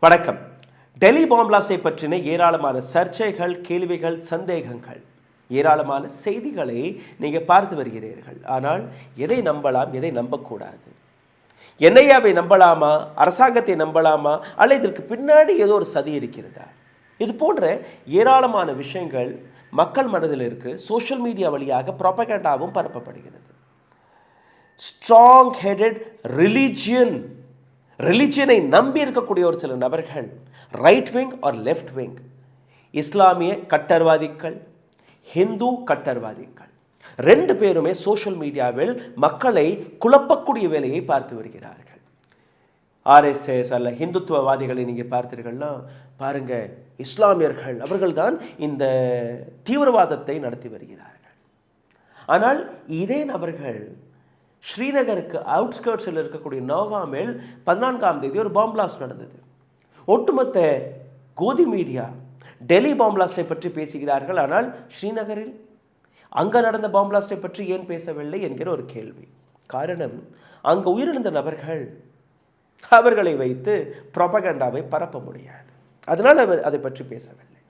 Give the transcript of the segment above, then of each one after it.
வணக்கம். டெல்லி பாம் பிளாஸ்டை பற்றின ஏராளமான சர்ச்சைகள், கேள்விகள், சந்தேகங்கள், ஏராளமான செய்திகளை நீங்கள் பார்த்து வருகிறீர்கள். ஆனால் எதை நம்பலாம், எதை நம்பக்கூடாது? என்ஐஏவை நம்பலாமா, அரசாங்கத்தை நம்பலாமா, அல்ல இதற்கு பின்னாடி ஏதோ ஒரு சதி இருக்கிறதா? இது போன்ற ஏராளமான விஷயங்கள் மக்கள் மனதில் இருக்கு. சோஷியல் மீடியா வழியாக ப்ராபகண்டாவும் பரப்பப்படுகிறது. ஸ்ட்ராங் ஹெடட் ரிலிஜியனை நம்பி இருக்கக்கூடிய ஒரு சில நபர்கள், right wing or left wing, இஸ்லாமிய கட்டர்வாதிகள், ஹிந்து கட்டர்வாதிகள், ரெண்டு பேருமே சோஷியல் மீடியாவில் மக்களை குழப்பக்கூடிய வேலையை பார்த்து வருகிறார்கள். ஆர்எஸ்எஸ் அல்ல ஹிந்துத்துவவாதிகளை நீங்கள் பார்த்தீர்கள்னா பாருங்க, இஸ்லாமியர்கள் அவர்கள்தான் இந்த தீவிரவாதத்தை நடத்தி வருகிறார்கள். ஆனால் இதே நபர்கள் ஸ்ரீநகருக்கு அவுட்ஸ்கர்ட்ஸில் இருக்கக்கூடிய நௌகாமில் 14ஆம் தேதி ஒரு பாம் பிளாஸ்ட் நடந்தது. ஒட்டுமொத்த கோதி மீடியா டெல்லி பாம் பிளாஸ்டை பற்றி பேசுகிறார்கள். ஆனால் ஸ்ரீநகரில் அங்கே நடந்த பாம் பிளாஸ்டை பற்றி ஏன் பேசவில்லை என்கிற ஒரு கேள்வி. காரணம், அங்கே உயிரிழந்த நபர்கள், அவர்களை வைத்து ப்ராபகண்டாவை பரப்ப முடியாது. அதனால் அதை பற்றி பேசவில்லை.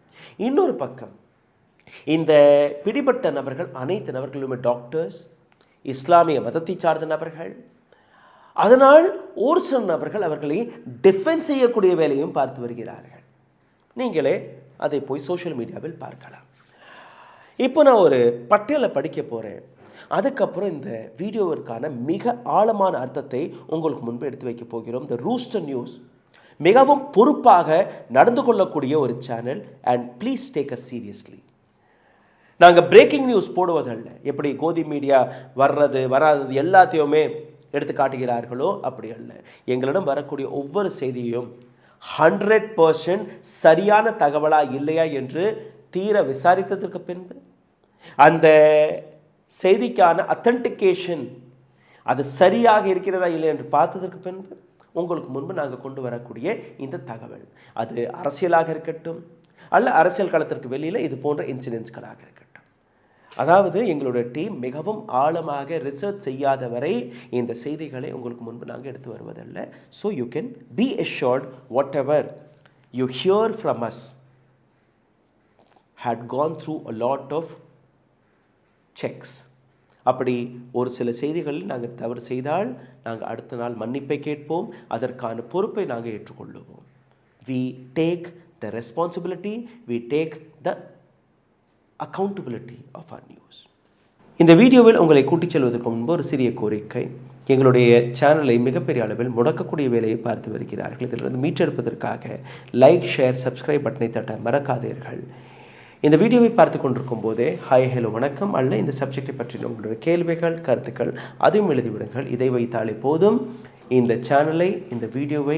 இன்னொரு பக்கம், இந்த பிடிபட்ட நபர்கள் அனைத்து நபர்களுமே டாக்டர்ஸ், இஸ்லாமிய மதத்தை சார்ந்த நபர்கள். அதனால் ஒரு சில நபர்கள் அவர்களை டிஃபென்ஸ் செய்யக்கூடிய வேலையும் பார்த்து வருகிறார்கள். நீங்களே அதை போய் சோஷியல் மீடியாவில் பார்க்கலாம். இப்போ நான் ஒரு பட்டியலை படிக்க போகிறேன். அதுக்கப்புறம் இந்த வீடியோவிற்கான மிக ஆழமான அர்த்தத்தை உங்களுக்கு முன்பு எடுத்து வைக்க போகிறோம். த ரூஸ்டர் நியூஸ் மிகவும் பொறுப்பாக நடந்து கொள்ளக்கூடிய ஒரு channel. And please take us seriously. நாங்கள் பிரேக்கிங் நியூஸ் போடுவதல்ல. எப்படி கோதி மீடியா வர்றது வராதது எல்லாத்தையுமே எடுத்து காட்டுகிறார்களோ அப்படி அல்ல. எங்களிடம் வரக்கூடிய ஒவ்வொரு செய்தியும் 100% சரியான தகவலா இல்லையா என்று தீர விசாரித்ததற்கு பின்பு, அந்த செய்திக்கான அத்தன்டிகேஷன் அது சரியாக இருக்கிறதா இல்லை என்று பார்த்ததற்கு பின்பு உங்களுக்கு முன்பு நாங்கள் கொண்டு வரக்கூடிய இந்த தகவல், அது அரசியலாக இருக்கட்டும் அல்ல அரசியல் களத்திற்கு வெளியில் இது போன்ற இன்சிடென்ட்ஸ்களாக இருக்கட்டும். அதாவது எங்களோட டீம் மிகவும் ஆழமாக ரிசர்ச் செய்யாத வரை இந்த செய்திகளை உங்களுக்கு முன்பு நாங்கள் எடுத்து வருவதில்லை. So you can be assured whatever you hear from us had gone through a lot of checks. அப்படி ஒரு சில செய்திகளில் நாங்கள் தவறு செய்தால் நாங்கள் அடுத்த நாள் மன்னிப்பை கேட்போம். அதற்கான பொறுப்பை நாங்கள் ஏற்றுக்கொள்ளுவோம். We take the responsibility, we take the accountability of our news. இந்த வீடியோவில் உங்களை கூட்டிச் செல்வதற்கு முன்பு ஒரு சிறிய கோரிக்கை. எங்களுடைய சேனலை மிகப்பெரிய அளவில் முடக்கக்கூடிய வேலையை பார்த்து வருகிறார்கள். இதிலிருந்து மீட்டெடுப்பதற்காக லைக், ஷேர், சப்ஸ்கிரைப் பட்டனை தட்ட மறக்காதீர்கள். இந்த வீடியோவை பார்த்து கொண்டிருக்கும் போதே ஹாய், ஹலோ, வணக்கம் அல்ல இந்த சப்ஜெக்டை பற்றி உங்களுடைய கேள்விகள், கருத்துக்கள் அதையும் எழுதிவிடுங்கள். இதை வைத்தாலே போதும் இந்த சேனலை, இந்த வீடியோவை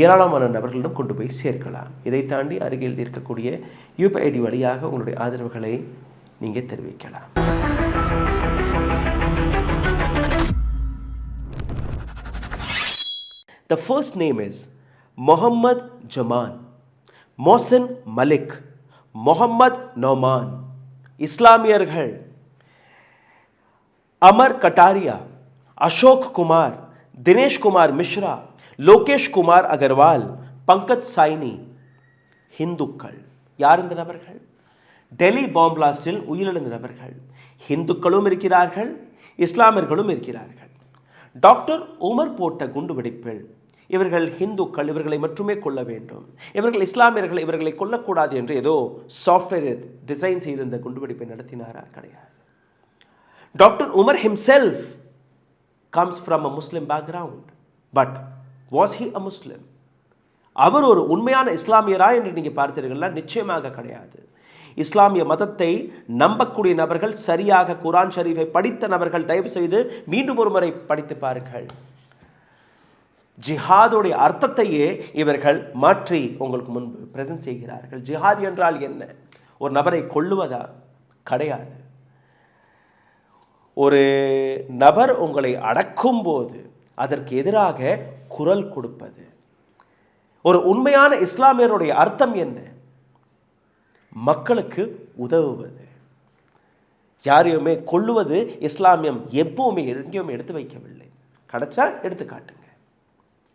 ஏராளமான நபர்களிடம் கொண்டு போய் சேர்க்கலாம். இதை தாண்டி அருகில் இருக்கக்கூடிய UPI வழியாக உங்களுடைய ஆதரவுகளை நீங்கள் தெரிவிக்கலாம். The first name is Mohammad Jaman, Mohsen Malik, Mohammad Nauman. இஸ்லாமியர்கள் அமர் கட்டாரியா, அசோக் குமார், தினேஷ் குமார் மிஸ்ரா, லோகேஷ் குமார் அகர்வால், பங்கஜ் சாய்னி. ஹிந்துக்கள். யார் இந்த நபர்கள்? டெல்லி பாம் பிளாஸ்டில் உயிரிழந்த நபர்கள். ஹிந்துக்களும் இருக்கிறார்கள், இஸ்லாமியர்களும் இருக்கிறார்கள். டாக்டர் உமர் போட்ட குண்டுவெடிப்பில் இவர்கள் ஹிந்துக்கள், இவர்களை மட்டுமே கொல்ல வேண்டும், இவர்கள் இஸ்லாமியர்கள், இவர்களை கொல்லக்கூடாது என்று ஏதோ சாஃப்ட்வேர் டிசைன் செய்து இந்த குண்டுவெடிப்பை நடத்தினாரா? கிடையாது. Doctor Umar himself comes from a Muslim background. But was he a Muslim? அவர் ஒரு உண்மையான இஸ்லாமியரா என்று நீங்கள் பார்த்தீர்கள்னா நிச்சயமாக கிடையாது. இஸ்லாமிய மதத்தை நம்பக்கூடிய நபர்கள், சரியாக குரான் ஷரீஃபை படித்த நபர்கள் தயவு செய்து மீண்டும் ஒரு முறை படித்து பாருங்கள். ஜிஹாதுடைய அர்த்தத்தையே இவர்கள் மாற்றி உங்களுக்கு முன்பு பிரசன்ட் செய்கிறார்கள். ஜிஹாத் என்றால் என்ன? ஒரு நபரை கொல்லுவதா? கிடையாது. ஒரு நபர் உங்களை அடக்கும் போது அதற்கு எதிராக குரல் கொடுப்பது. ஒரு உண்மையான இஸ்லாமியருடைய அர்த்தம் என்ன? மக்களுக்கு உதவுவது. யாரையுமே கொல்லுவது இஸ்லாமியம் எப்பவுமே எங்கேயுமே எடுத்து வைக்கவில்லை. கிடைச்சா எடுத்து காட்டுங்க.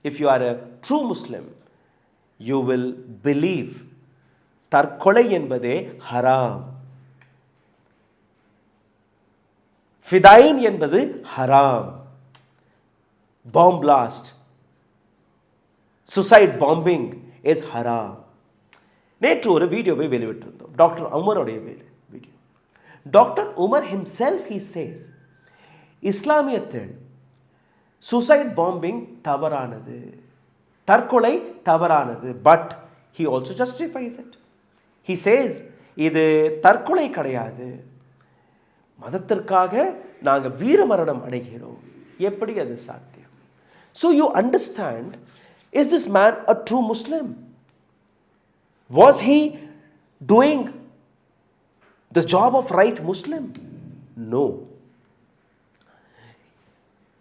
If you are a true Muslim, you will believe தற்கொலை என்பதே ஹராம். ஃபிதைன் என்பது ஹராம். Bomb blast, suicide bombing is ஹராம். நேற்று ஒரு வீடியோவை வெளியிட்டிருந்தோம், டாக்டர் உமருடைய வீடியோ. Doctor Umar himself he says இஸ்லாமியத்தில் சுசைட் பாம்பிங் தவறானது, தற்கொலை தவறானது. But he also justifies it. He says இது தற்கொலை கிடையாது, மதத்திற்காக நாங்கள் வீரமரணம் அடைகிறோம். எப்படி அது சாத்தியம்? So you understand, is this man a true Muslim? Was he doing the job of right Muslim? No.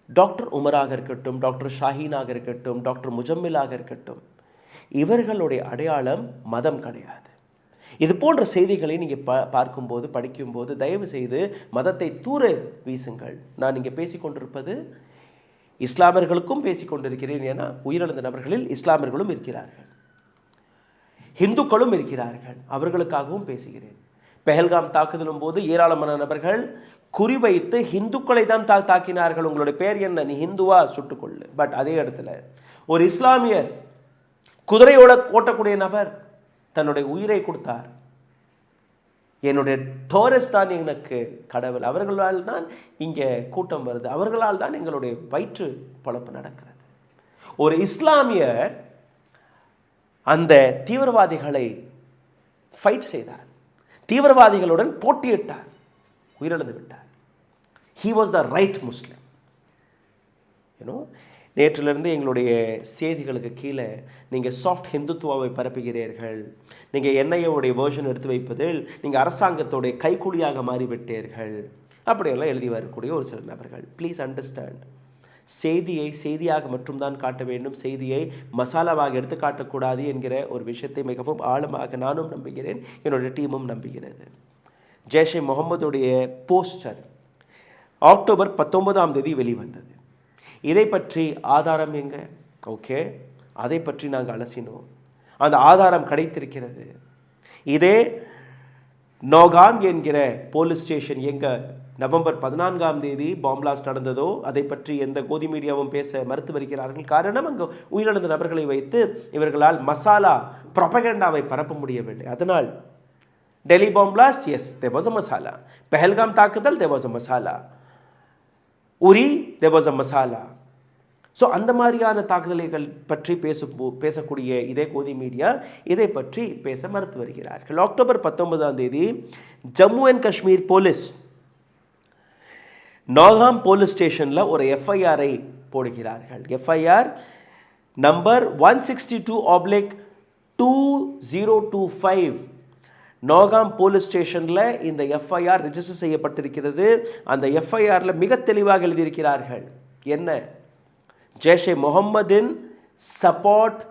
Doctor உமராக இருக்கட்டும், டாக்டர் ஷாஹீனாக இருக்கட்டும், டாக்டர் முஜம்மிலாக இருக்கட்டும், இவர்களுடைய அடையாளம் மதம் கிடையாது. இது போன்ற செய்திகளை நீங்கள் பார்க்கும்போது, படிக்கும்போது தயவு செய்து மதத்தை தூர வீசுங்கள். நான் இங்கே பேசிக்கொண்டிருப்பது இஸ்லாமியர்களுக்கும் பேசிக்கொண்டிருக்கிறேன். ஏன்னா உயிரிழந்த நபர்களில் இஸ்லாமியர்களும் இருக்கிறார்கள், இந்துக்களும் இருக்கிறார்கள், அவர்களுக்காகவும் பேசுகிறேன். பெஹல்காம் தாக்குதலும் போது ஏராளமான நபர்கள் குறிவைத்து இந்துக்களை தான் தாக்கினார்கள். உங்களுடைய பேர் என்ன, நீ ஹிந்துவா, சுட்டுக்கொள்ளு. பட் அதே இடத்துல ஒரு இஸ்லாமியர், குதிரையோட ஓட்டக்கூடிய நபர் தன்னுடைய உயிரை கொடுத்தார். என்னுடைய டோரஸ் தான் எனக்கு கடவுள், அவர்களால் தான் இங்கே கூட்டம் வருது, அவர்களால் தான் எங்களுடைய வயிற்று பொழப்பு நடக்கிறது. ஒரு இஸ்லாமியர் அந்த தீவிரவாதிகளை ஃபைட் செய்தார், தீவிரவாதிகளுடன் போட்டியிட்டார், உயிரிழந்து விட்டார். He was the right Muslim. நேற்றிலிருந்து எங்களுடைய செய்திகளுக்கு கீழே நீங்கள் சாஃப்ட் ஹிந்துத்துவாவை பரப்புகிறீர்கள், நீங்கள் என்ஐஏவுடைய வேர்ஷன் எடுத்து வைப்பதில் நீங்கள் அரசாங்கத்தோடைய கைக்கூலியாக மாறிவிட்டீர்கள், அப்படியெல்லாம் எழுதி வரக்கூடிய ஒரு சில நபர்கள். ப்ளீஸ் அண்டர்ஸ்டாண்ட், செய்தியை செய்தியாக மட்டும்தான் காட்ட வேண்டும், செய்தியை மசாலாவாக எடுத்து காட்டக்கூடாது என்கிற ஒரு விஷயத்தை மிகவும் ஆழமாக நானும் நம்புகிறேன், என்னுடைய டீமும் நம்புகிறது. ஜெய்ஷே முகமதுடைய போஸ்டர் அக்டோபர் 19 வெளிவந்தது. இதை பற்றி ஆதாரம் எங்க? ஓகே, அதை பற்றி நாங்கள் அலசினோம், அந்த ஆதாரம் கிடைத்திருக்கிறது. இதே நோகாம் என்கிற போலீஸ் ஸ்டேஷன் எங்க நவம்பர் 14 பாம் பிளாஸ்ட் நடந்ததோ அதை பற்றி எந்த கோதி மீடியாவும் பேச மறுத்து வருகிறார்கள். காரணம், அங்கு உயிரிழந்த நபர்களை வைத்து இவர்களால் மசாலா ப்ரொபகண்டாவை பரப்ப முடியவில்லை. அதனால் Delhi bomb blast, yes, there was a masala. Pahalgam தாக்குதல், there was a masala. Uri, there was a masala. So அந்த மாதிரியான தாக்குதல்கள் பற்றி பேசக்கூடிய இதே கோதி மீடியா இதை பற்றி பேச மறுத்து வருகிறார்கள். October 19 Jammu and Kashmir police Nowgam police ஸ்டேஷனில் ஒரு எஃப்ஐஆரை போடுகிறார்கள். FIR number 162/2025. நோகாம் போலீஸ் ஸ்டேஷனில் இந்த எஃப்ஐஆர் ரெஜிஸ்டர் செய்யப்பட்டிருக்கிறது. அந்த எஃப்ஐஆரில் மிக தெளிவாக எழுதியிருக்கிறார்கள். என்ன? ஜெய்ஷே முகம்மதின் சப்போர்ட்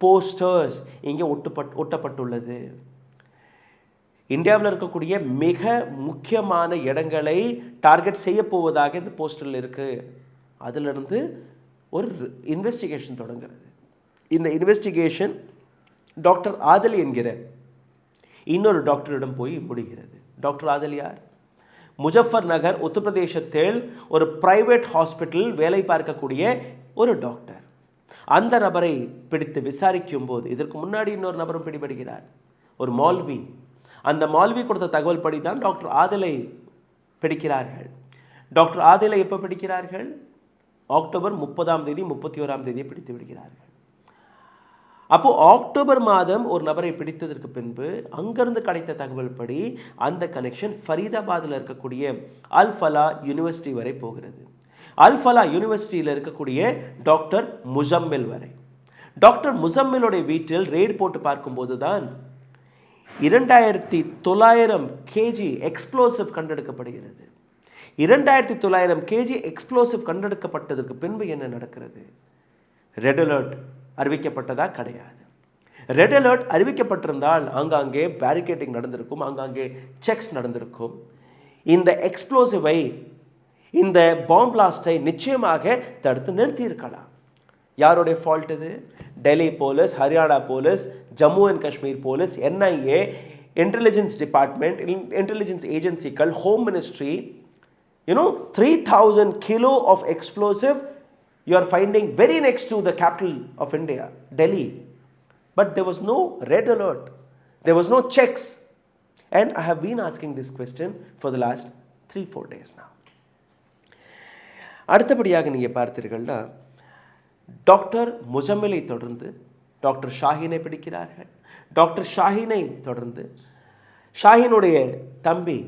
போஸ்டர்ஸ் இங்கே ஒட்டப்பட்டுள்ளது. இந்தியாவில் இருக்கக்கூடிய மிக முக்கியமான இடங்களை டார்கெட் செய்ய போவதாக இந்த போஸ்டரில் இருக்குது. அதிலிருந்து ஒரு இன்வெஸ்டிகேஷன் தொடங்குறது. இந்த இன்வெஸ்டிகேஷன் டாக்டர் ஆதல் என்கிற இன்னொரு டாக்டரிடம் போய் முடிகிறது. டாக்டர் ஆதல் யார்? முஜஃபர் நகர் உத்தரப்பிரதேசத்தில் ஒரு பிரைவேட் ஹாஸ்பிட்டல் வேலை பார்க்கக்கூடிய ஒரு டாக்டர். அந்த நபரை பிடித்து விசாரிக்கும் போது இதற்கு முன்னாடி இன்னொரு நபரும் பிடிபடுகிறார், ஒரு மௌல்வி. அந்த மௌல்வி கொடுத்த தகவல் படி தான் டாக்டர் ஆதிலை பிடிக்கிறார்கள். டாக்டர் ஆதிலை எப்போ பிடிக்கிறார்கள்? அக்டோபர் 30 31 பிடித்து விடுகிறார்கள். அப்போது அக்டோபர் மாதம் ஒரு நபரை பிடித்ததற்கு பின்பு அங்கிருந்து கிடைத்த தகவல் படி அந்த கனெக்ஷன் ஃபரீதாபாத்தில் இருக்கக்கூடிய அல்-ஃபலா யூனிவர்சிட்டி வரை போகிறது. அல்-ஃபலா யூனிவர்சிட்டியில் இருக்கக்கூடிய டாக்டர் முஜம்மில் வரை. டாக்டர் முஜம்மிலுடைய வீட்டில் ரெய்டு போட்டு பார்க்கும்போது தான் 2900 kg எக்ஸ்ப்ளோசிவ் கண்டெடுக்கப்படுகிறது. 2900 kg எக்ஸ்ப்ளோசிவ் கண்டெடுக்கப்பட்டதற்கு பின்பு என்ன நடக்கிறது? ரெட் அலர்ட் அறிவிக்கப்பட்டதா? கிடையாது. ரெட் அலர்ட் அறிவிக்கப்பட்டிருந்தால் ஆங்காங்கே பேரிகேட்டிங் நடந்திருக்கும், ஆங்காங்கே செக்ஸ் நடந்திருக்கும். இந்த எக்ஸ்ப்ளோசிவை, இந்த பாம் பிளாஸ்டை நிச்சயமாக தடுத்து நிறுத்தி இருக்கலாம். யாருடைய ஃபால்ட் இது? Delhi police, Haryana police, Jammu and Kashmir police, NIA, intelligence department, intelligence ஏஜென்சிகள், home ministry, 3,000 kilo of explosive you are finding very next to the capital of India, Delhi. But there was no red alert. There was no checks. And I have been asking this question for the last 3-4 days now. அடுத்தபடியாக நீங்கள் பார்த்தீர்கள்னா, doctor முஜம்மிலை தொடர்ந்து doctor ஷாஹீனை பிடிக்கிறார்கள். Doctor ஷாஹீனை தொடர்ந்து ஷாஹீனுடைய தம்பி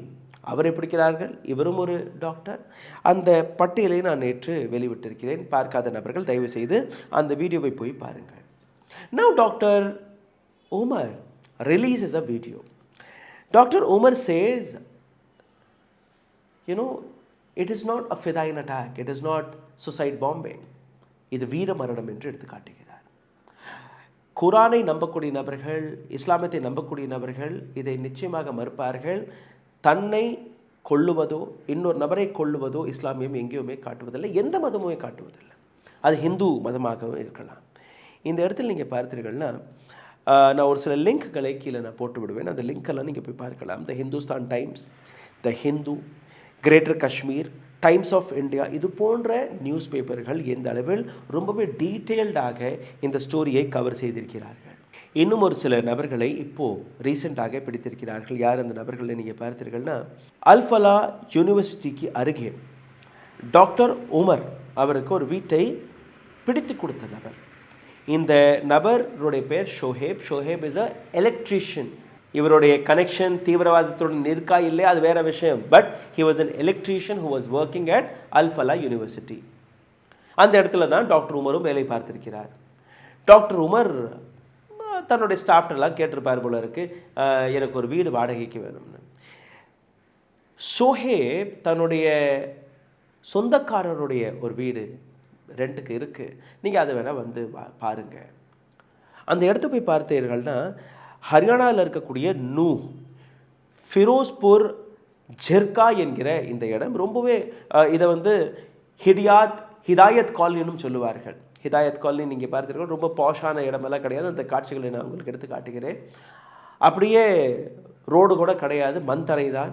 அவரை பிடிக்கிறார்கள். இவரும் ஒரு doctor. அந்த பட்டியலை நான் நேற்று வெளிவிட்டிருக்கிறேன். பார்க்காத நபர்கள் தயவு செய்து அந்த வீடியோவை போய் பாருங்கள். Now Dr. Umar releases a video. Dr. Umar says, it is not a Fedayeen attack. It is not suicide bombing. இது வீர மரணம் என்று எடுத்து காட்டுகிறார். குரானை நம்பக்கூடிய நபர்கள், இஸ்லாமத்தை நம்பக்கூடிய நபர்கள் இதை நிச்சயமாக மறுப்பார்கள். தன்னை கொள்ளுவதோ இன்னொரு நபரை கொள்ளுவதோ இஸ்லாமியம் எங்கேயுமே காட்டுவதில்லை, எந்த மதமுமே காட்டுவதில்லை. அது ஹிந்து மதமாகவும் இருக்கலாம். இந்த இடத்துல நீங்கள் பார்த்தீர்கள்னா, நான் ஒரு சில லிங்க்களை கீழே நான் போட்டு விடுவேன். அந்த லிங்க்கெல்லாம் நீங்கள் போய் பார்க்கலாம். The Hindustan Times, the Hindu, Greater Kashmir, Times of India, இது போன்ற நியூஸ் பேப்பர்கள் எந்த அளவில் ரொம்பவே டீட்டெயில்டாக இந்த ஸ்டோரியை கவர் செய்திருக்கிறார்கள். இன்னும் ஒரு சில நபர்களை இப்போது ரீசெண்டாக பிடித்திருக்கிறார்கள். யார் அந்த நபர்களை நீங்கள் பார்த்தீர்கள்னா, அல்-ஃபலா யூனிவர்சிட்டிக்கு அருகே டாக்டர் உமர் அவருக்கு ஒரு வீட்டை பிடித்து கொடுத்த நபர். இந்த நபருடைய பேர் Shoaib. Shoaib is a electrician. இவருடைய கனெக்ஷன் தீவிரவாதத்துடன் இருக்கா இல்லையா அது வேற விஷயம். But he was an electrician who was working at Al Falah university. அந்த இடத்துல தான் டாக்டர் உமரும் வேலை பார்த்திருக்கிறார். டாக்டர் உமர் தன்னுடைய ஸ்டாஃப்டெல்லாம் கேட்டிருப்பார் போல இருக்கு, எனக்கு ஒரு வீடு வாடகைக்கு வேணும்னு. ஷோஹேப் தன்னுடைய சொந்தக்காரருடைய ஒரு வீடு ரெண்ட்டுக்கு இருக்குது, நீங்கள் அதை வேணால் வந்து பாருங்கள். அந்த இடத்த போய் பார்த்தீர்கள்னா, ஹரியானாவில் இருக்கக்கூடிய ஃபிரோஸ்பூர் ஜெர்கா என்கிற இந்த இடம் ரொம்பவே இதை வந்து ஹிதாயத் காலனின்னு சொல்லுவார்கள். ஹிதாயத் காலனி நீங்கள் பார்த்தீர்கள், ரொம்ப பாஷான இடமெல்லாம் கிடையாது. அந்த காட்சிகளை நான் உங்களுக்கு எடுத்து காட்டுகிறேன். அப்படியே ரோடு கூட கிடையாது, மண் தரை தான்,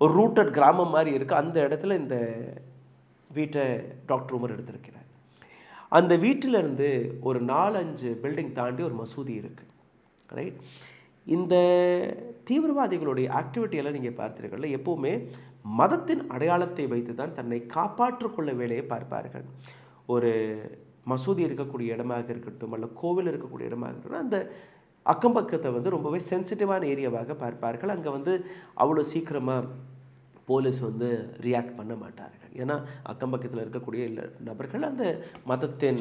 ஒரு ரூட்டட் கிராமம் மாதிரி இருக்குது. அந்த இடத்துல இந்த வீட்டை டாக்டர் உமர் எடுத்திருக்கிறார். அந்த வீட்டிலிருந்து ஒரு 4-5 பில்டிங் தாண்டி ஒரு மசூதி இருக்குது, ரைட். இந்த தீவிரவாதிகளுடைய ஆக்டிவிட்டியெல்லாம் நீங்கள் பார்த்தீர்கள்ல, எப்போவுமே மதத்தின் அடையாளத்தை வைத்து தான் தன்னை காப்பாற்றிக்கொள்ள வேலையை பார்ப்பார்கள். ஒரு மசூதி இருக்கக்கூடிய இடமாக இருக்கட்டும், அல்ல கோவில் இருக்கக்கூடிய இடமாக இருக்கட்டும், அந்த அக்கம் பக்கத்தை வந்து ரொம்பவே சென்சிட்டிவான ஏரியாவாக பார்ப்பார்கள். அங்கே வந்து அவ்வளோ சீக்கிரமாக போலீஸ் வந்து ரியாக்ட் பண்ண மாட்டார்கள். ஏன்னா அக்கம் பக்கத்தில் இருக்கக்கூடிய நபர்கள் அந்த மதத்தின்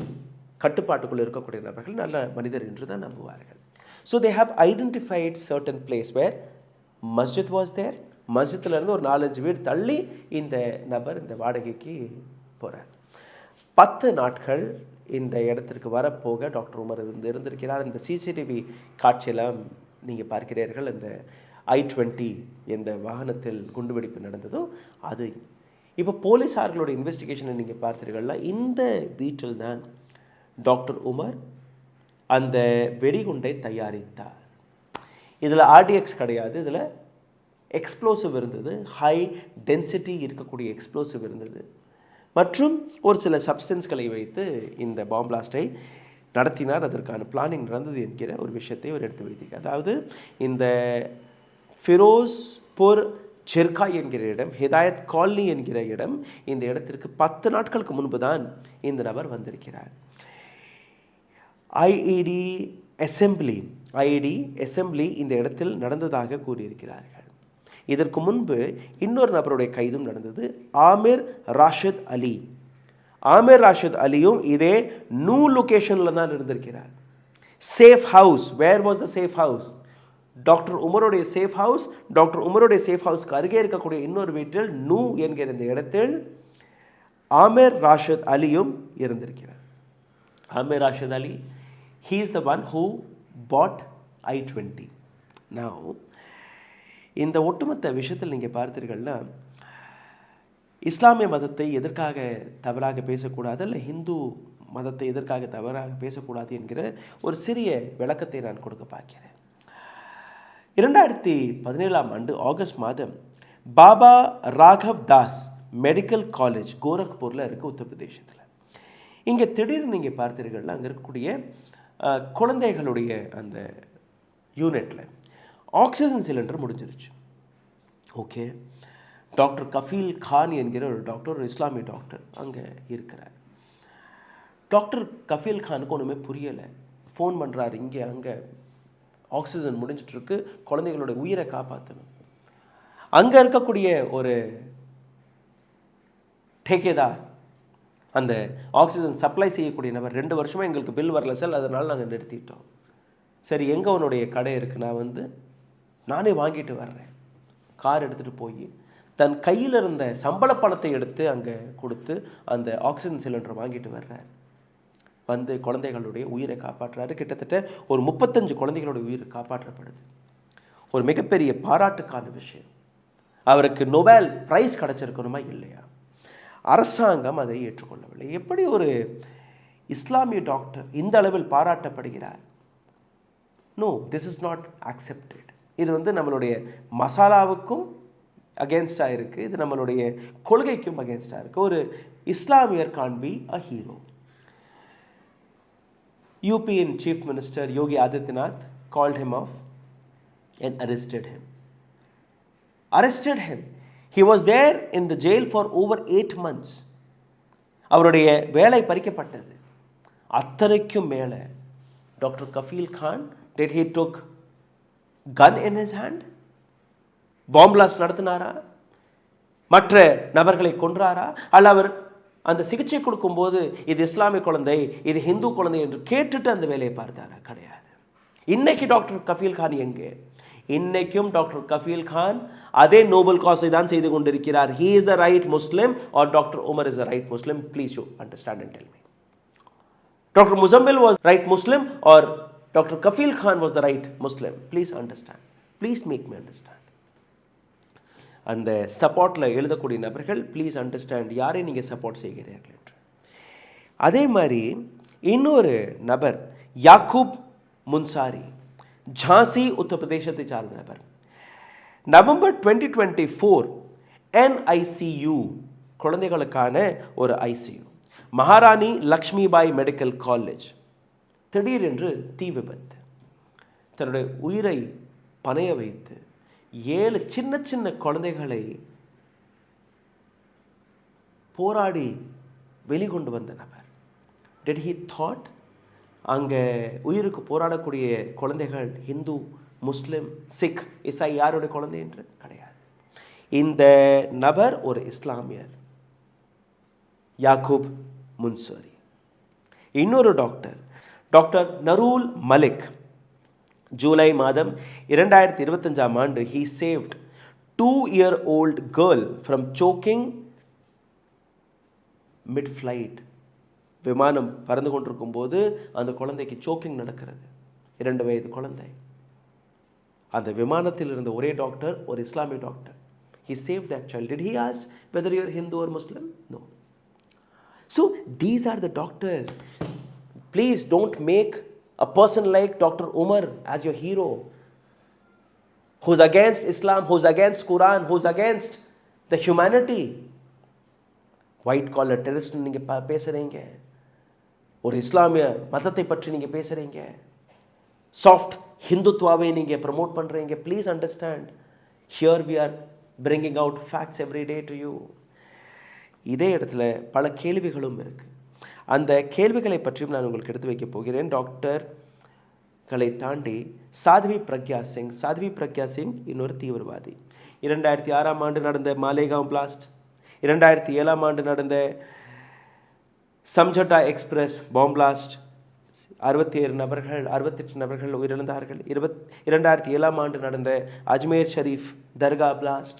கட்டுப்பாட்டுக்குள்ளே இருக்கக்கூடிய நபர்கள் நல்ல மனிதர் என்று தான் நம்புவார்கள். So they have identified certain place where மஸ்ஜித் வாஸ் தேர். மஸ்ஜித்லேருந்து ஒரு 4-5 வீடு தள்ளி இந்த நபர் இந்த வாடகைக்கு போகிறார். 10 நாட்கள் இந்த இடத்திற்கு வரப்போக டாக்டர் உமர் இருந்திருக்கிறார். இந்த சிசிடிவி காட்சியெல்லாம் நீங்கள் பார்க்கிறீர்கள். இந்த I-20 எந்த வாகனத்தில் குண்டுவெடிப்பு நடந்ததோ அது. இப்போ போலீஸார்களோட இன்வெஸ்டிகேஷனை நீங்கள் பார்த்தீர்கள்னா, இந்த வீட்டில் தான் டாக்டர் உமர் அந்த வெடிகுண்டை தயாரித்தார். இதில் RDX கிடையாது, இதில் எக்ஸ்ப்ளோசிவ் இருந்தது, ஹை டென்சிட்டி இருக்கக்கூடிய எக்ஸ்ப்ளோசிவ் இருந்தது, மற்றும் ஒரு சில சப்ஸ்டன்ஸ்களை வைத்து இந்த பாம் பிளாஸ்டை நடத்தினார். அதற்கான பிளானிங் நடந்தது என்கிற ஒரு விஷயத்தை அவர் எடுத்து வைத்திருக்கிறார். அதாவது இந்த ஃபிரோஸ்பூர் ஜெர்கா என்கிற இடம், ஹிதாயத் காலனி என்கிற இடம், இந்த இடத்திற்கு 10 நாட்களுக்கு முன்பு தான் இந்த நபர் வந்திருக்கிறார். ஐஇடி அசெம்பிளி இந்த இடத்தில் நடந்ததாக கூறியிருக்கிறார்கள். இதற்கு முன்பு இன்னொரு நபருடைய கைதும் நடந்தது, ஆமிர் ராஷித் அலியும் இதே லொகேஷனில் தான் இருந்திருக்கிறார். Safe house, where was the safe house? Doctor உமருடைய சேஃப் ஹவுஸ். டாக்டர் உமருடைய சேஃப் ஹவுஸ்க்கு அருகே இருக்கக்கூடிய இன்னொரு வீட்டில் என்கிற இந்த இடத்தில் ஆமிர் ராஷித் அலியும் இருந்திருக்கிறார். ஆமிர் ராஷித் அலி, he is the one who bought I-20. Now இந்த ஒட்டுமொத்த விஷயத்தில் நீங்கள் பார்த்தீர்கள்னா, இஸ்லாமிய மதத்தை எதற்காக தவறாக பேசக்கூடாது, இல்லை ஹிந்து மதத்தை எதற்காக தவறாக பேசக்கூடாது என்கிற ஒரு சிறிய விளக்கத்தை நான் கொடுக்க பார்க்கிறேன். 2017 ஆகஸ்ட் மாதம் பாபா ராகவ் தாஸ் மெடிக்கல் காலேஜ் கோரக்பூரில் இருக்குது, உத்தரப்பிரதேசத்தில். இங்கே திடீர்னு நீங்கள் பார்த்தீர்கள், அங்கே இருக்கக்கூடிய குழந்தைகளுடைய அந்த யூனிட்டில் ஆக்சிஜன் சிலிண்டர் முடிஞ்சிருச்சு. ஓகே, டாக்டர் கஃபீல் கான் என்கிற ஒரு டாக்டர், ஒரு இஸ்லாமிய டாக்டர் அங்கே இருக்கிறார். டாக்டர் கஃபீல் கானுக்கு ஒன்றுமே புரியலை. ஃபோன் பண்ணுறாரு, இங்கே அங்கே ஆக்சிஜன் முடிஞ்சிட்ருக்கு, குழந்தைகளோட உயிரை காப்பாற்றணும். அங்கே இருக்கக்கூடிய ஒரு டேகேதார், அந்த ஆக்சிஜன் சப்ளை செய்யக்கூடிய நபர், 2 வருஷமாக எங்களுக்கு பில் வரல சார், அதனால் நாங்கள் நிறுத்திட்டோம். சரி, எங்கே உன்னுடைய கடை இருக்குது, நான் நானே வாங்கிட்டு வர்றேன். கார் எடுத்துகிட்டு போய் தன் கையில் இருந்த சம்பள பணத்தை எடுத்து அங்கே கொடுத்து அந்த ஆக்சிஜன் சிலிண்டர் வாங்கிட்டு வர்றார். குழந்தைகளுடைய உயிரை காப்பாற்றுறாரு. கிட்டத்தட்ட ஒரு 35 குழந்தைகளுடைய உயிர் காப்பாற்றப்படுது. ஒரு மிகப்பெரிய பாராட்டுக்கான விஷயம். அவருக்கு நோபல் பிரைஸ் கிடைச்சிருக்கணுமா இல்லையா? அரசாங்கம் அதை ஏற்றுக்கொள்ளவில்லை. எப்படி ஒரு இஸ்லாமிய டாக்டர் இந்த அளவில் பாராட்டப்படுகிறார்? No, this is not accepted. இது நம்மளுடைய மசாலாவுக்கும் அகேன்ஸ்டாக இருக்குது, இது நம்மளுடைய கொள்கைக்கும் அகேன்ஸ்டாக இருக்குது. ஒரு இஸ்லாமியர் can be a hero. UPN Chief Minister Yogi Adityanath called him off and arrested him. He was there in the jail for over 8 months. அவருடைய வேலை பறிக்கப்பட்டது. அத்தனைக்கும் மேலே doctor Kafeel Khan, did he took gun in his hand? Bomb blast நடத்தினாரா? மற்ற நபர்களை கொன்றாரா? அல்ல அவர் அந்த சிகிச்சை கொடுக்கும்போது இது இஸ்லாமிய குழந்தை, இது ஹிந்து குழந்தை என்று கேட்டுட்டு அந்த வேலையை பார்த்தாரா? கிடையாது. இன்னைக்கு டாக்டர் கஃபீல் கான் எங்கே? இன்னைக்கும் டாக்டர் கஃபீல் கான் அதே நோபல் காஸை தான் செய்து கொண்டிருக்கிறார். he is the right Muslim or Dr. Umar is the right Muslim? Please you understand and tell me. Dr. Muzammil was right Muslim or Dr. Kafil Khan was the right Muslim? Please understand. Please make me understand. அந்த சப்போர்ட்டில் எழுதக்கூடிய நபர்கள் please understand யாரை நீங்கள் support செய்கிறீர்கள் என்று. அதே மாதிரி இன்னொரு நபர் யாக்கூப் முன்சாரி, ஜான்சி உத்தரப்பிரதேசத்தை சார்ந்த நபர். நவம்பர் 2024 NICU குழந்தைகளுக்கான ஒரு ICU, மகாராணி லக்ஷ்மிபாய் மெடிக்கல் காலேஜ், திடீரென்று தீ விபத்து. தன்னுடைய உயிரை பணைய வைத்து 7 சின்ன சின்ன குழந்தைகளை போராடி வெளிக்கொண்டு வந்த நபர். Did he thought அங்கே உயிருக்கு போராடக்கூடிய குழந்தைகள் ஹிந்து, முஸ்லிம், சிக், இசாய் யாருடைய குழந்தை என்று? கிடையாது. இந்த நபர் ஒரு இஸ்லாமியர், யாக்கூப் முன்சாரி. இன்னொரு டாக்டர் நரூல் மலிக், ஜூலை மாதம் 2025 he saved 2-year-old girl from choking mid-flight. விமானம் பறந்து கொண்டிருக்கும் போது அந்த குழந்தைக்கு சோக்கிங் நடக்கிறது. 2 வயது குழந்தை. அந்த விமானத்தில் இருந்த ஒரே டாக்டர் ஒரு இஸ்லாமிய doctor. He saved that child. Did he ask whether you are Hindu or Muslim? No. So these are the doctors. Please don't make a person like Dr. Umar as your hero, who's against Islam, who's against Quran, who's against the humanity. White collar terrorist நீங்க பேசுறீங்க, ஒரு இஸ்லாமிய மதத்தை பற்றி நீங்க பேசுறீங்க, soft ஹிந்துத்வாவை நீங்க promote பண்றீங்க. Please understand, here we are bringing out facts every day to you. இதே இடத்துல பல கேள்விகளும் இருக்கு. அந்த கேள்விகளை பற்றியும் நான் உங்களுக்கு எடுத்து வைக்க போகிறேன். டாக்டர்களை தாண்டி சாத்வி பிரக்யா சிங் இன்னொரு தீவிரவாதி. 2006 நடந்த மாலேகாம் பிளாஸ்ட், 2007 நடந்த சம்ஜட்டா எக்ஸ்பிரஸ் பாம் பிளாஸ்ட், 68 நபர்கள் உயிரிழந்தார்கள். 2007 நடந்த அஜ்மேர் ஷரீஃப் தர்கா பிளாஸ்ட்,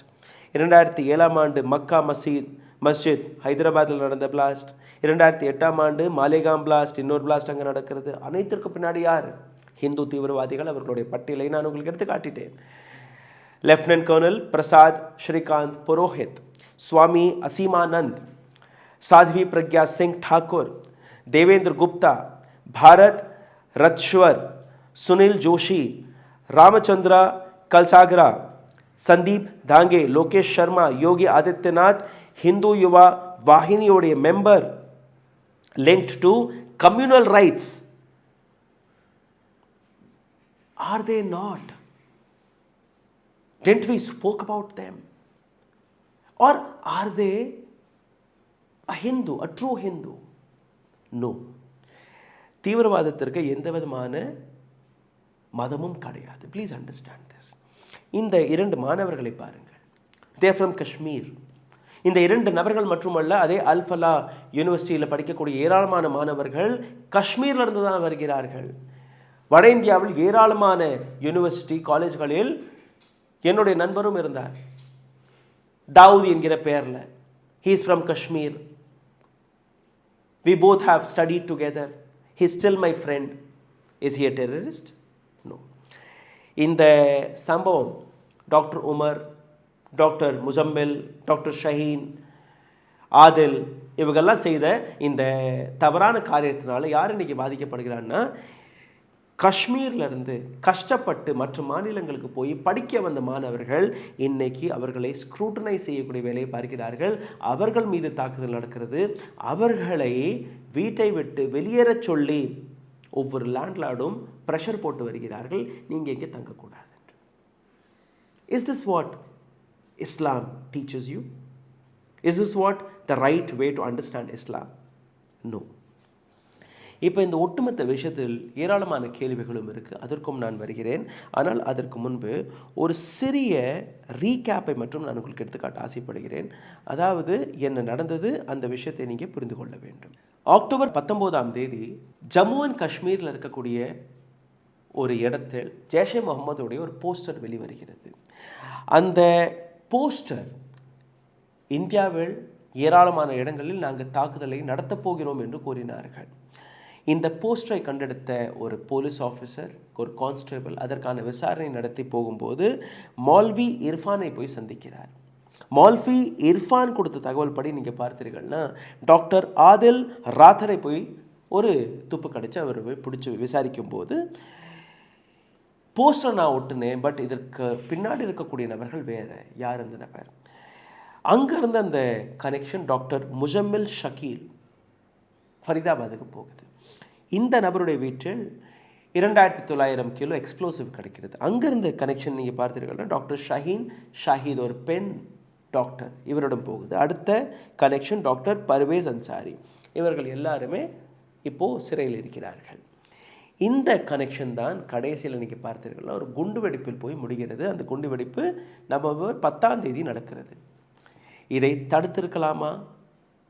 2007 மக்கா மஸ்ஜித் ஹைதராபாத்தில் நடந்த பிளாஸ்ட், 2008 மாலேகாம் பிளாஸ்ட், இன்னொரு பிளாஸ்ட் அங்கே நடக்கிறது. அனைத்திற்கு பின்னாடி யார்? ஹிந்து தீவிரவாதிகள். அவர்களுடைய பட்டியலை நான் உங்களுக்கு எடுத்து காட்டிட்டேன். லெப்டினன்ட் கர்னல் பிரசாத் ஸ்ரீகாந்த் புரோஹித், சுவாமி அசீமானந்த், சாத்வி பிரக்யா சிங் ठाकुर, தேவேந்திர குப்தா, பாரத் ரத்ஸ்வர், சுனில் ஜோஷி, ராமச்சந்திரா கல்சாகரா, சந்தீப் தாங்கே, லோகேஷ் சர்மா, யோகி ஆதித்யநாத், ஹிந்து யுவா வாகினியோடைய member, linked to communal rights. Are they not? Didn't we spoke about them? Or are they a Hindu, a true Hindu? No. தீவிரவாதத்திற்கு எந்த விதமான மதமும் கிடையாது. Please understand this. இந்த 2 மாணவர்களை பாருங்கள். They're from Kashmir. இந்த 2 நபர்கள் மட்டுமல்ல, அதே அல்ஃபலா யூனிவர்சிட்டியில் படிக்கக்கூடிய ஏராளமான மாணவர்கள் காஷ்மீரிலிருந்து தான் வருகிறார்கள். வட இந்தியாவில் ஏராளமான யூனிவர்சிட்டி காலேஜ்களில் என்னுடைய நண்பரும் இருந்தார், தாவூத் என்கிற பெயரில். He is from Kashmir. We both have studied together. He is still my friend. Is he a terrorist? No. இந்த சம்பவம் doctor Umar, doctor Muzammil, doctor Shaheen, Adil இவங்கெல்லாம் செய்த இந்த தவறான காரியத்தினால யார் இன்றைக்கி பாதிக்கப்படுகிறான்னா, காஷ்மீர்லேருந்து கஷ்டப்பட்டு மற்ற மாநிலங்களுக்கு போய் படிக்க வந்த மாணவர்கள் இன்னைக்கு அவர்களை ஸ்க்ரூட்டனைஸ் செய்யக்கூடிய வேலையை பார்க்கிறார்கள். அவர்கள் மீது தாக்குதல் நடக்கிறது. அவர்களை வீட்டை விட்டு வெளியேறச் சொல்லி ஒவ்வொரு லேண்ட்லார்டும் ப்ரெஷர் போட்டு வருகிறார்கள், நீங்கள் இங்கே தங்கக்கூடாது. Is this what Islam teaches you? Is this what the right way to understand Islam? No. இப்போ இந்த ஒட்டுமொத்த விஷயத்தில் ஏராளமான கேள்விகளும் இருக்குது, அதற்கும் நான் வருகிறேன். ஆனால் அதற்கு முன்பு ஒரு சிறிய ரீகேப்பை மட்டும் நான் உங்களுக்கு எடுத்துக்காட்ட ஆசைப்படுகிறேன். அதாவது என்ன நடந்தது, அந்த விஷயத்தை நீங்கள் புரிந்து கொள்ள வேண்டும். அக்டோபர் 19 ஜம்மு அண்ட் காஷ்மீரில் இருக்கக்கூடிய ஒரு இடத்தில் ஜெய்ஷே முகமதுடைய ஒரு போஸ்டர் வெளிவருகிறது. அந்த போஸ்டர் இந்தியாவில் ஏராளமான இடங்களில் நாங்கள் தாக்குதலை நடத்தப் போகிறோம் என்று கூறினார்கள். இந்த போஸ்டரை கண்டெடுத்த ஒரு போலீஸ் ஆஃபீஸர், ஒரு கான்ஸ்டேபிள் அதற்கான விசாரணை நடத்தி போகும்போது மௌல்வி இர்ஃபானை போய் சந்திக்கிறார். மௌல்வி இர்ஃபான் கொடுத்த தகவல் படி நீங்கள் பார்த்தீர்கள்னா, டாக்டர் ஆதில் ராத்தரை போய் ஒரு துப்பு கடிச்சு அவர் போய் பிடிச்சி விசாரிக்கும் போது, போஸ்டர் நான் ஒட்டுனேன், பட் இதற்கு பின்னாடி இருக்கக்கூடிய நபர்கள் வேறு. யார் அந்த நபர்? அங்கேருந்து அந்த கனெக்ஷன் டாக்டர் முஜம்மில் ஷக்கீல் ஃபரிதாபாத்துக்கு போகுது. இந்த நபருடைய வீட்டில் 2900 கிலோ எக்ஸ்ப்ளோசிவ் கிடைக்கிறது. அங்கேருந்து கனெக்ஷன் நீங்கள் பார்த்தீர்கள்னா டாக்டர் ஷாஹீத் ஒரு பெண் டாக்டர், இவரிடம் போகுது. அடுத்த கனெக்ஷன் டாக்டர் பர்வேஸ் அன்சாரி. இவர்கள் எல்லாருமே இப்போது சிறையில் இருக்கிறார்கள். இந்த கனெக்ஷன் தான் கடைசியில் இன்றைக்கி பார்த்தீர்கள்னா ஒரு குண்டு வெடிப்பில் போய் முடிகிறது. அந்த குண்டு வெடிப்பு நவம்பர் 10 நடக்கிறது. இதை தடுத்திருக்கலாமா?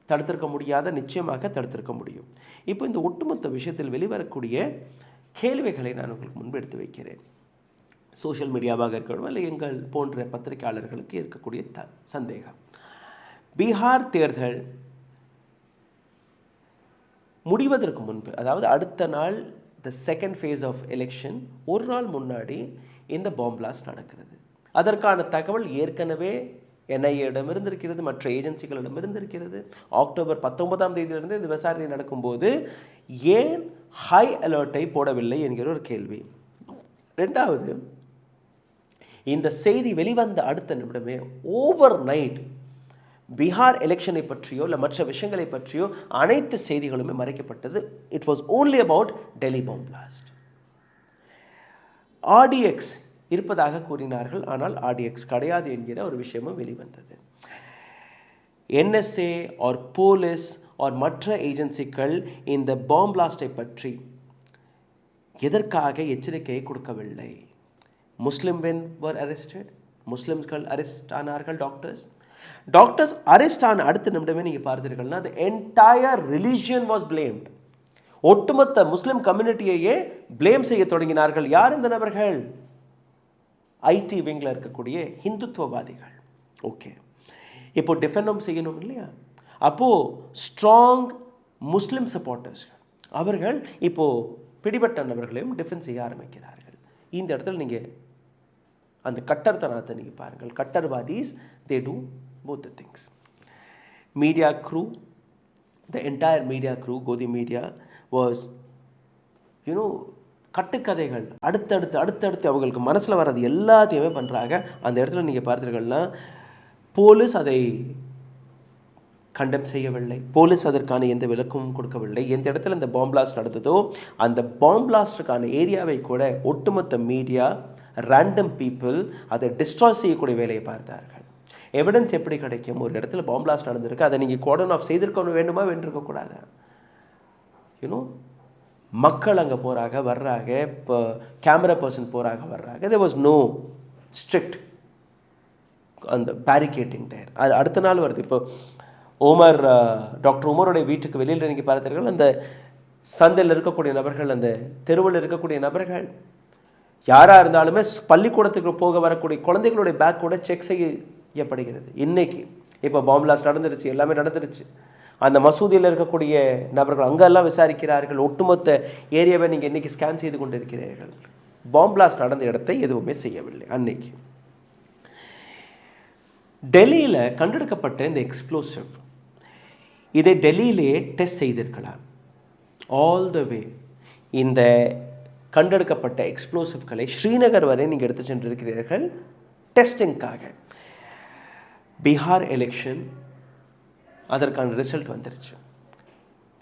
தடுத்திருக்க முடியாத, நிச்சயமாக தடுத்திருக்க முடியும். இப்போ இந்த ஒட்டுமொத்த விஷயத்தில் வெளிவரக்கூடிய கேள்விகளை நான் உங்களுக்கு முன்பு எடுத்து வைக்கிறேன். சோஷியல் மீடியாவாக இருக்கணும், இல்லை எங்கள் போன்ற பத்திரிகையாளர்களுக்கு இருக்கக்கூடிய சந்தேகம். பீகார் தேர்தல் முடிவதற்கு முன்பு, அதாவது அடுத்த நாள் the second phase of election, ஒரு நாள் முன்னாடி இந்த பாம் பிளாஸ்ட் நடக்கிறது. அதற்கான தகவல் ஏற்கனவே என்ஐஏடம் இருந்திருக்கிறது, மற்ற ஏஜென்சிகளிடம் இருந்திருக்கிறது. அக்டோபர் 19 இந்த விசாரணை நடக்கும்போது ஏன் ஹை அலர்ட்டை போடவில்லை என்கிற ஒரு கேள்வி. ரெண்டாவது, இந்த செய்தி வெளிவந்த அடுத்த நிமிடமே ஓவர் நைட் பீகார் எலெக்ஷனை பற்றியோ இல்லை மற்ற விஷயங்களை பற்றியோ அனைத்து செய்திகளுமே மறைக்கப்பட்டது. It was only about Delhi bomb blast. RDX இருப்பதாக கூறினார்கள், ஆனால் ஆர்டிஎக்ஸ் கிடையாது என்கிற ஒரு விஷயமும் வெளிவந்தது. என்எஸ்ஏ ஆர் போலீஸ் ஆர் மற்ற ஏஜென்சிகள் இந்த பாம் பிளாஸ்டை பற்றி எதற்காக எச்சரிக்கையை கொடுக்கவில்லை? முஸ்லிம் மென் வர் அரெஸ்டட், முஸ்லிம்ஸ்கள் அரெஸ்ட் ஆனார்கள். டாக்டர்ஸ் அரெஸ்ட் ஆன அடுத்த நிமிடமே நீங்கள் பார்த்தீர்கள்னா the entire religion was blamed. ஒட்டுமொத்த முஸ்லிம் கம்யூனிட்டியையே பிளேம் செய்ய தொடங்கினார்கள். யார் இந்த நபர்கள்? ஐடி விங்கில் இருக்கக்கூடிய ஹிந்துத்துவவாதிகள். ஓகே, இப்போ டிஃபெண்டும் செய்யணும் இல்லையா? அப்போது ஸ்ட்ராங் முஸ்லிம் சப்போர்ட்டர்ஸ் அவர்கள் இப்போது பிடிபட்ட நபர்களையும் டிஃபென்ஸ் செய்ய ஆரம்பிக்கிறார்கள். இந்த இடத்துல நீங்கள் அந்த கட்டர்தனத்தை நீங்கள் பாருங்கள். கட்டர்வாதீஸ், they do both the things. Media crew, the entire media crew, Godi Media, was, கட்டுக்கதைகள் அடுத்தடுத்து அவங்களுக்கு மனசில் வர்றது எல்லாத்தையுமே பண்ணுறாங்க. அந்த இடத்துல நீங்கள் பார்த்தீர்கள்னா போலீஸ் அதை கண்டெம் செய்யவில்லை, போலீஸ் அதற்கான எந்த விளக்கமும் கொடுக்கவில்லை. எந்த இடத்துல இந்த பாம் பிளாஸ்ட் நடந்ததோ அந்த பாம் பிளாஸ்டுக்கான ஏரியாவை கூட ஒட்டுமொத்த மீடியா, ரேண்டம் பீப்புள் அதை டிஸ்ட்ராய் செய்யக்கூடிய வேலையை பார்த்தார்கள். எவிடன்ஸ் எப்படி கிடைக்கும்? ஒரு இடத்துல பாம் பிளாஸ்ட் நடந்திருக்கு, அதை நீங்கள் கோர்டன் ஆஃப் செய்திருக்க வேண்டுமா, வென்றிருக்கக்கூடாது. மக்கள் அங்கே போகிறாங்க வர்றாங்க, இப்போ கேமரா பர்சன் போகிறாங்க வர்றாங்க. தேர் வாஸ் நோ ஸ்ட்ரிக்ட் அந்த பேரிகேட்டிங் தேர். அது அடுத்த நாள் வருது. இப்போ டாக்டர் உமருடைய வீட்டுக்கு வெளியில் நீங்கள் பார்த்தீர்கள், அந்த சந்தையில் இருக்கக்கூடிய நபர்கள், அந்த தெருவில் இருக்கக்கூடிய நபர்கள் யாராக இருந்தாலுமே பள்ளிக்கூடத்துக்கு போக வரக்கூடிய குழந்தைகளுடைய பேக் கூட செக் செய்யப்படுகிறது. இன்னைக்கு இப்போ பாம் பிளாஸ்ட் நடந்துருச்சு, எல்லாமே நடந்துருச்சு. அந்த மசூதியில் இருக்கக்கூடிய நபர்கள் அங்கெல்லாம் விசாரிக்கிறார்கள். ஒட்டுமொத்த ஏரியாவை நீங்கள் இன்றைக்கி ஸ்கேன் செய்து கொண்டு இருக்கிறீர்கள். பாம் பிளாஸ்ட் நடந்த இடத்தை எதுவுமே செய்யவில்லை. அன்னைக்கு டெல்லியில் கண்டெடுக்கப்பட்ட இந்த எக்ஸ்ப்ளோசிவ், இதை டெல்லியிலேயே டெஸ்ட் செய்திருக்கலாம். ஆல் த வே இந்த கண்டெடுக்கப்பட்ட எக்ஸ்ப்ளோசிவ்களை ஸ்ரீநகர் வரை நீங்கள் எடுத்து சென்றிருக்கிறீர்கள் டெஸ்டிங்காக. பீகார் எலெக்ஷன் அதற்கான ரிசல்ட் வந்துருச்சு.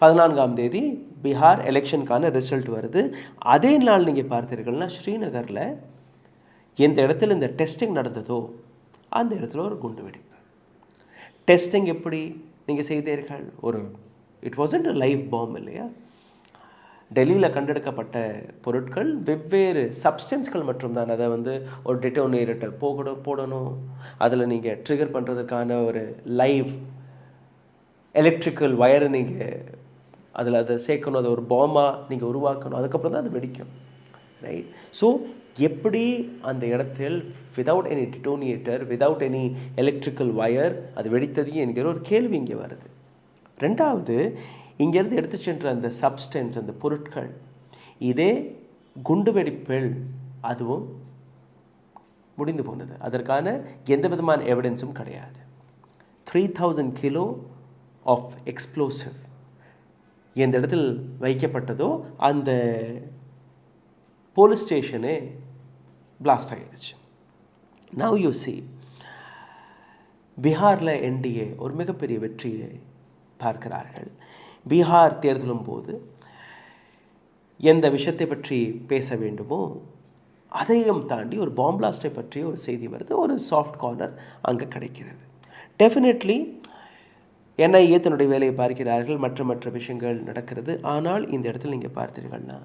14ஆம் தேதி பீகார் எலெக்ஷனுக்கான ரிசல்ட் வருது. அதே நாள் நீங்கள் பார்த்தீர்கள்னா ஸ்ரீநகரில் எந்த இடத்துல இந்த டெஸ்டிங் நடந்ததோ அந்த இடத்துல ஒரு குண்டு வெடிப்பு. டெஸ்டிங் எப்படி நீங்கள் செய்தீர்கள்? It wasn't a live bomb இல்லையா? டெல்லியில் கண்டெடுக்கப்பட்ட பொருட்கள் வெவ்வேறு சப்ஸ்டன்ஸ்கள் மட்டும்தான். அதை ஒரு டெட்டோனேட்டர் போடணும், அதில் நீங்கள் ட்ரிகர் பண்ணுறதுக்கான ஒரு லைவ் எலக்ட்ரிக்கல் வயரை நீங்கள் அதில் அதை சேர்க்கணும், அதை ஒரு பாமாக நீங்கள் உருவாக்கணும், அதுக்கப்புறம் தான் அது வெடிக்கும். ரைட்? ஸோ எப்படி அந்த இடத்தில் without any detonator, without any electrical wire அது வெடித்தது என்கிற ஒரு கேள்வி இங்கே வருது. ரெண்டாவது, இங்கேருந்து எடுத்து சென்ற அந்த சப்ஸ்டன்ஸ், அந்த பொருட்கள், இதே குண்டு வெடிப்பில் அதுவும் முடிந்து போனது. அதற்கான எந்த விதமான எவிடன்ஸும் கிடையாது. 3000 கிலோ ஆஃப் எக்ஸ்ப்ளோசிவ் எந்த இடத்தில் வைக்கப்பட்டதோ அந்த போலீஸ் ஸ்டேஷனே பிளாஸ்ட் ஆகிடுச்சு. நவ் யூ சி, பீகாரில் என்டிஏ ஒரு மிகப்பெரிய வெற்றியை பார்க்கிறார்கள். பீகார் தேர்தலும் போது எந்த விஷயத்தை பற்றி பேச வேண்டுமோ அதையும் தாண்டி ஒரு பாம் பிளாஸ்டை பற்றி ஒரு செய்தி வருது. ஒரு சாஃப்ட் கார்னர் அங்கே கிடைக்கிறது. டெஃபினெட்லி என்ஐஏ தன்னுடைய வேலையை பார்க்கிறார்கள், மற்ற விஷயங்கள் நடக்கிறது. ஆனால் இந்த இடத்துல நீங்கள் பார்த்தீர்கள்னா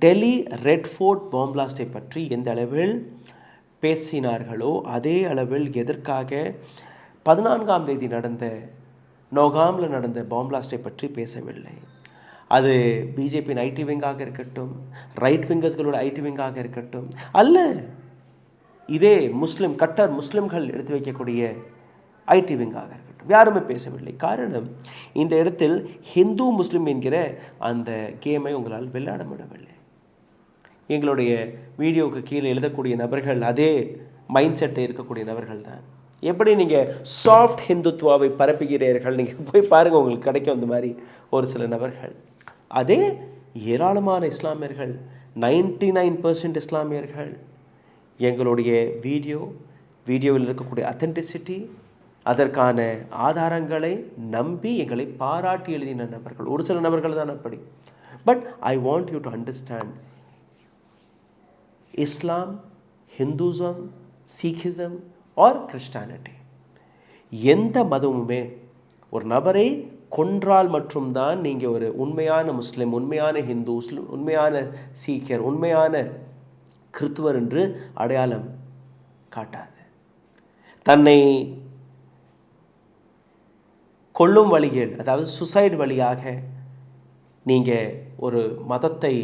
டெல்லி ரெட் ஃபோர்ட் பாம் பிளாஸ்டை பற்றி எந்த அளவில் பேசினார்களோ அதே அளவில் எதற்காக 14ஆம் தேதி நடந்த நோகாமில் நடந்த பாம் பிளாஸ்டை பற்றி பேசவில்லை. அது பிஜேபியின் ஐடி விங்காக இருக்கட்டும், ரைட் விங்கர்ஸ்களோட ஐடி விங்காக இருக்கட்டும், அல்ல இதே கட்டர் முஸ்லிம்கள் எடுத்து வைக்கக்கூடிய ஐடி விங்காக இருக்கட்டும், யாருமே பேசவில்லை. காரணம், இந்த இடத்தில் ஹிந்து முஸ்லீம் என்கிற அந்த கேமை உங்களால் விளையாட முடியவில்லை. எங்களுடைய வீடியோவுக்கு கீழே எழுதக்கூடிய நபர்கள் அதே மைண்ட் செட்டை இருக்கக்கூடிய நபர்கள் தான். எப்படி நீங்கள் சாஃப்ட் ஹிந்துத்துவாவை பரப்புகிறீர்கள், நீங்கள் போய் பாருங்கள், உங்களுக்கு கிடைக்கும் அந்த மாதிரி ஒரு சில நபர்கள். அதே ஏராளமான இஸ்லாமியர்கள், 99% இஸ்லாமியர்கள் எங்களுடைய வீடியோவில் இருக்கக்கூடிய அத்தென்டிசிட்டி, அதற்கான ஆதாரங்களை நம்பி எங்களை பாராட்டி எழுதின நபர்கள். ஒரு சில நபர்கள் தான் அப்படி. But I want you to understand, Islam, Hinduism, Sikhism or Christianity, எந்த மதமுமே ஒரு நபரை கொன்றால் மட்டும்தான் நீங்கள் ஒரு உண்மையான முஸ்லிம், உண்மையான ஹிந்து, உண்மையான சீக்கியர், உண்மையான கிறித்துவர் என்று அடையாளம் காட்டாது. தன்னை கொல்லும் வழிகள், அதாவது சுசைடு வழியாக நீங்கள் ஒரு மதத்தை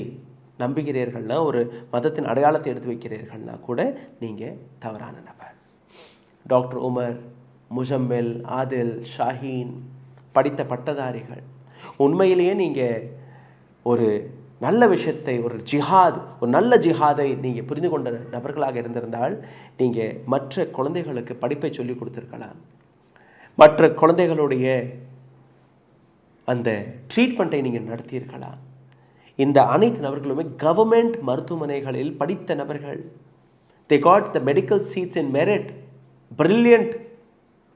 நம்புகிறீர்கள்னா, ஒரு மதத்தின் அடையாளத்தை எடுத்து வைக்கிறீர்கள்னா கூட நீங்கள் தவறான நபர். டாக்டர் உமர், முஜம்மில், ஆதில், ஷாஹீன் படித்த பட்டதாரிகள், உண்மையிலேயே நீங்கள் ஒரு நல்ல விஷயத்தை, ஒரு நல்ல ஜிஹாதை நீங்கள் புரிந்து கொண்ட நபர்களாக இருந்திருந்தால் நீங்கள் மற்ற குழந்தைகளுக்கு படிப்பை சொல்லிக் கொடுத்துருக்கலாம். மற்ற குழந்தைகளுடைய அந்த ட்ரீட்மெண்ட்டை நீங்கள் நடத்தியிருக்கலாம். இந்த அனைத்து நபர்களுமே கவர்மெண்ட் மருத்துவமனைகளில் படித்த நபர்கள். They got the medical seats in merit, brilliant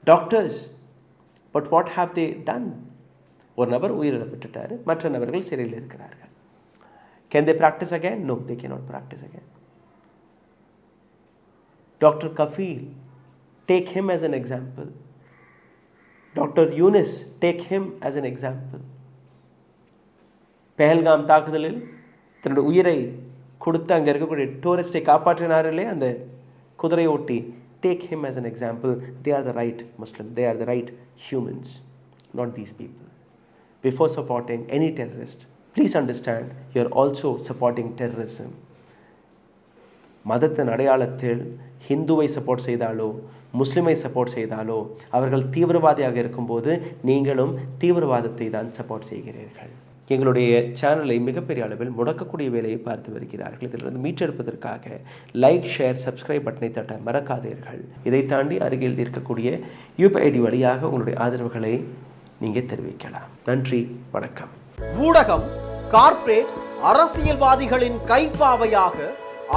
doctors. But what have they done? ஒரு நபர் உயிரிழந்துட்டார், மற்ற நபர்கள் சிறையில் இருக்கிறார்கள். Can they practice again? No, they cannot practice again. Dr. Kafil, take him as an example. Dr. Yunus, take him as an example. Pahalgam தாக்குதலில் தன்னுடைய உயிரை கொடுத்து அங்கே இருக்கக்கூடிய டூரிஸ்டை காப்பாற்றினார்களே அந்த குதிரை ஓட்டி, take him as an example. They are the right Muslim, they are the right humans, not these people. Before supporting any terrorist, please understand you are also supporting terrorism. மதத்தின் அடையாளத்தில் ஹிந்துவை சப்போர்ட் செய்தாலோ முஸ்லிமை சப்போர்ட் செய்தாலோ அவர்கள் தீவிரவாதியாக இருக்கும்போது நீங்களும் தீவிரவாதத்தை தான் support செய்கிறீர்கள். எங்களுடைய சேனலை மிகப்பெரிய அளவில் முடக்கக்கூடிய வேலையை பார்த்து வருகிறார்கள். இதிலிருந்து மீட்டெடுப்பதற்காக லைக், ஷேர், சப்ஸ்கிரைப் பட்டனை தட்ட மறக்காதீர்கள். இதை தாண்டி அருகில் இருக்கக்கூடிய UPI வழியாக உங்களுடைய ஆதரவுகளை நீங்கள் தெரிவிக்கலாம். நன்றி, வணக்கம். ஊடகம் கார்ப்பரேட் அரசியல்வாதிகளின் கைப்பாவையாக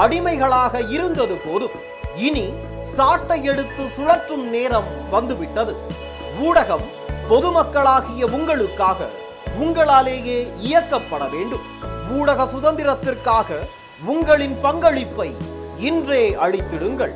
அடிமைகளாக இருந்தது போதும், இனி சாட்டை எடுத்து சுழற்றும் நேரம் வந்துவிட்டது. ஊடகம் பொதுமக்களாகிய உங்களுக்காக உங்களாலேயே இயக்கப்பட வேண்டும். ஊடக சுதந்திரத்திற்காக உங்களின் பங்களிப்பை இன்றே அளித்திடுங்கள்.